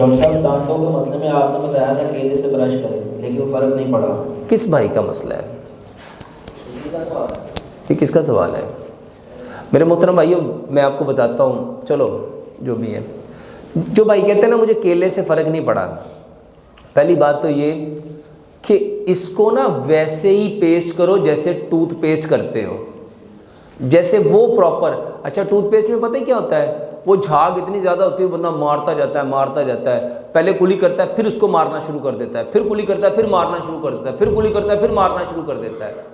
Doctor साहब, दांतों के मसले में आपने बताया था केले से ब्रश करें, लेकिन फ़र्क नहीं पड़ा। किस भाई का मसला है ये? किसका सवाल है? मेरे मोहतरम भाइयों, मैं आपको बताता हूँ, चलो जो भी है। जो भाई कहते हैं ना मुझे केले से फ़र्क नहीं पड़ा, पहली बात तो ये कि इसको ना वैसे ही पेस्ट करो जैसे टूथपेस्ट करते हो, जैसे वो प्रॉपर। अच्छा, टूथपेस्ट में पता है क्या होता है? वो झाग इतनी ज़्यादा होती है, बंदा मारता जाता है, पहले कुली करता है, फिर उसको मारना शुरू कर देता है, फिर कुली करता है, फिर मारना शुरू कर देता है, फिर कुली करता है, फिर मारना शुरू कर देता है।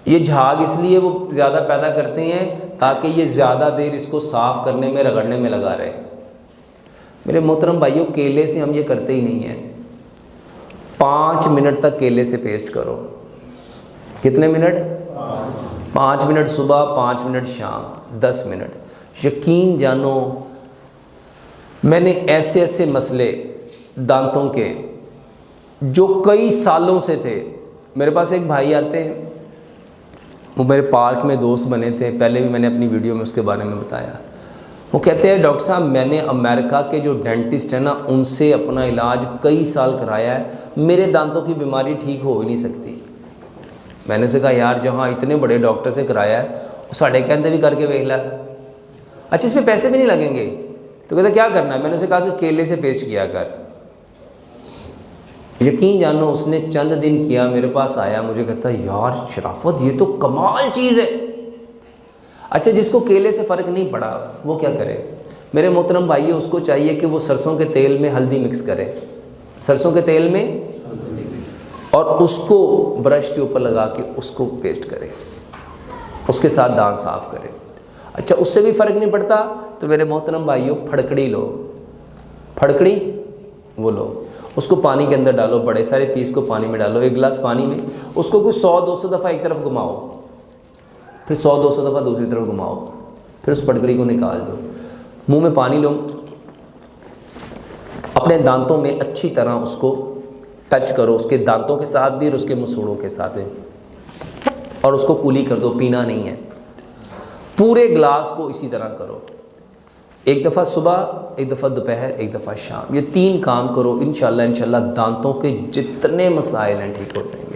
ये झाग इसलिए वो ज़्यादा पैदा करते हैं ताकि ये ज़्यादा देर इसको साफ़ करने में, रगड़ने में लगा रहे। मेरे मोहतरम भाइयों, केले से हम ये करते ही नहीं हैं। 5 मिनट तक केले से पेस्ट करो। कितने मिनट? 5 मिनट सुबह, 5 मिनट शाम, 10 मिनट। यकीन जानो, मैंने ऐसे ऐसे मसले दांतों के जो कई सालों से थे। मेरे पास एक भाई आते हैं, वो मेरे पार्क में दोस्त बने थे, पहले भी मैंने अपनी वीडियो में उसके बारे में बताया। वो कहते हैं डॉक्टर साहब, मैंने अमेरिका के जो डेंटिस्ट हैं ना, उनसे अपना इलाज कई साल कराया है, मेरे दांतों की बीमारी ठीक हो ही नहीं सकती। मैंने उसे कहा यार, जहाँ इतने बड़े डॉक्टर से कराया है, वो साढ़े कहते भी करके देख ला। अच्छा, इसमें पैसे भी नहीं लगेंगे? तो कहते क्या करना है? मैंने उसे कहा कि केले से पेस्ट किया कर। यकीन जानो, उसने चंद दिन किया, मेरे पास आया, मुझे कहता यार शराफत, ये तो कमाल चीज़ है। अच्छा, जिसको केले से फ़र्क नहीं पड़ा वो क्या करे? मेरे मोहतरम भाइयों, उसको चाहिए कि वो सरसों के तेल में हल्दी मिक्स करे, सरसों के तेल में, और उसको ब्रश के ऊपर लगा के उसको पेस्ट करे, उसके साथ दांत साफ़ करे। अच्छा, उससे भी फ़र्क नहीं पड़ता तो मेरे मोहतरम भाइयों, फड़कड़ी लो, फड़कड़ी वो लो, उसको पानी के अंदर डालो, बड़े सारे पीस को पानी में डालो, 1 गिलास पानी में, उसको कुछ 100-200 दफ़ा एक तरफ घुमाओ, फिर 100-200 दफ़ा दूसरी तरफ घुमाओ, फिर उस फड़कड़ी को निकाल दो। मुंह में पानी लो, अपने दांतों में अच्छी तरह उसको टच करो, उसके दांतों के साथ भी और उसके मसूड़ों के साथ भी, और उसको कुली कर दो, पीना नहीं है। पूरे ग्लास को इसी तरह करो, 1 दफ़ा सुबह, 1 दफ़ा दोपहर, 1 दफ़ा शाम। ये 3 काम करो, इंशाल्लाह दांतों के जितने मसाइल हैं ठीक हो जाएंगे।